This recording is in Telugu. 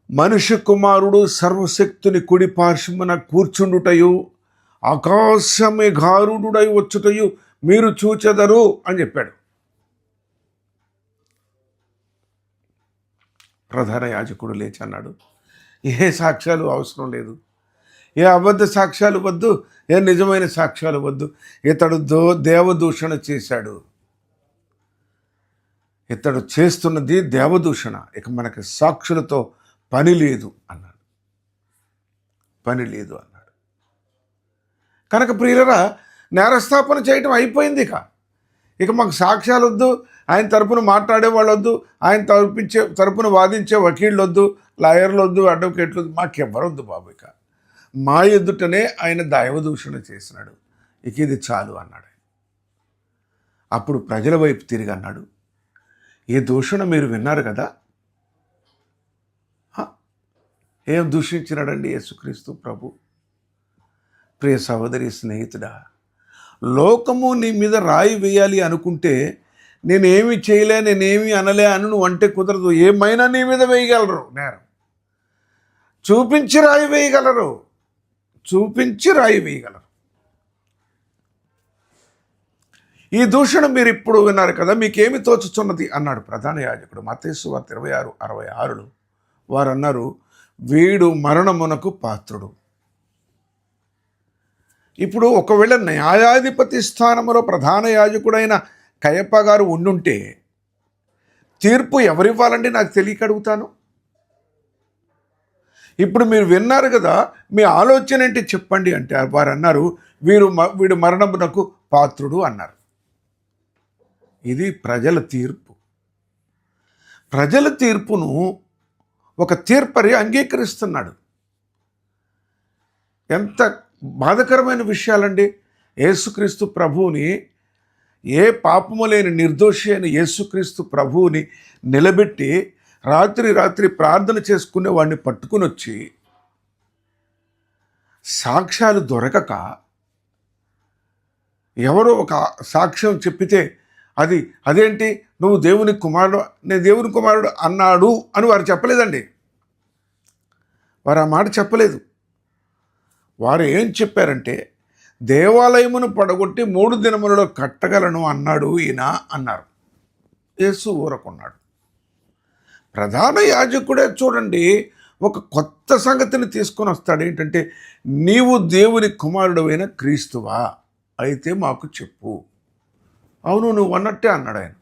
మనుష్య కుమారుడు సర్వశక్తుని కుడి పార్శ్వమున కూర్చుండుటయు ఆకాశమేఘారుడై వచ్చుటయు మీరు చూచెదరు అని చెప్పాడు. ప్రధాన యాజకుడు లేచి అన్నాడు, ఏ సాక్ష్యాలు అవసరం లేదు, ఏ అబద్ధ సాక్ష్యాలు వద్దు, ఏ నిజమైన సాక్ష్యాలు వద్దు. ఇతడు దేవదూషణ చేశాడు, ఇతడు చేస్తున్నది దేవదూషణ, ఇక మనకి సాక్షులతో పని లేదు అన్నాడు. పని లేదు అన్నాడు. కనుక ప్రియులరా, నేరస్థాపన చేయటం అయిపోయింది. ఇక మాకు సాక్ష్యాలు వద్దు, ఆయన తరపున మాట్లాడే వాళ్ళు వద్దు, ఆయన తరపున వాదించే వకీళ్ళు వద్దు, లాయర్లు వద్దు, అడ్వకేట్లు వద్దు, మాకెవ్వరొద్దు బాబు. ఇక మా ఎదుటనే ఆయన దైవదూషణ చేసినాడు, ఇక ఇది చాలు అన్నాడు. అప్పుడు ప్రజల వైపు తిరిగి అన్నాడు, ఏ దూషణ మీరు విన్నారు కదా, ఏం దూషించినాడండి యేసుక్రీస్తు ప్రభు? ప్రియ సహోదరి స్నేహితుడా, లోకము నీ మీద రాయి వేయాలి అనుకుంటే నేనేమి చేయలే, నేనేమి అనలే అని నువ్వు అంటే కుదరదు. ఏమైనా నీ మీద వేయగలరు నేరం, చూపించి రాయి వేయగలరు, చూపించి రాయి వేయగలరు. ఈ దూషణ మీరు ఇప్పుడు విన్నారు కదా, మీకేమి తోచుచున్నది అన్నాడు ప్రధాన యాజకుడు. మత్తయి సువార్త 26:66 వారు అన్నారు, వీడు మరణమునకు పాత్రుడు. ఇప్పుడు ఒకవేళ న్యాయాధిపతి స్థానంలో ప్రధాన యాజకుడైన కయప గారు ఉండుంటే తీర్పు ఎవరివ్వాలండి నాకు తెలియక అడుగుతాను. ఇప్పుడు మీరు విన్నారు కదా, మీ ఆలోచన ఏంటి చెప్పండి అంటే వారు అన్నారు, వీడు మరణమునకు పాత్రుడు అన్నారు. ఇది ప్రజల తీర్పు. ప్రజల తీర్పును ఒక తీర్పరి అంగీకరిస్తున్నాడు. ఎంత బాధకరమైన విషయాలండి. యేసుక్రీస్తు ప్రభువుని, ఏ పాపము లేని నిర్దోషి అయిన యేసుక్రీస్తు ప్రభువుని నిలబెట్టి రాత్రి ప్రార్థన చేసుకునే వాడిని పట్టుకుని వచ్చి సాక్ష్యాలు దొరకక ఎవరో ఒక సాక్ష్యం చెప్పితే అదేంటి నువ్వు దేవుని కుమారుడు, నేను దేవుని కుమారుడు అన్నాడు అని వారు చెప్పలేదండి. వారు ఆ మాట చెప్పలేదు. వారు ఏం చెప్పారంటే, దేవాలయమును పడగొట్టి 3 దినములలో కట్టగలను అన్నాడు ఈయన అన్నారు. యేసు ఊరకున్నాడు. ప్రధాన యాజకుడే చూడండి ఒక కొత్త సంగతిని తీసుకొని వస్తాడు. ఏంటంటే, నీవు దేవుని కుమారుడైన క్రీస్తువా? అయితే మాకు చెప్పు. అవును, నువ్వు అన్నట్టే అన్నాడు ఆయన.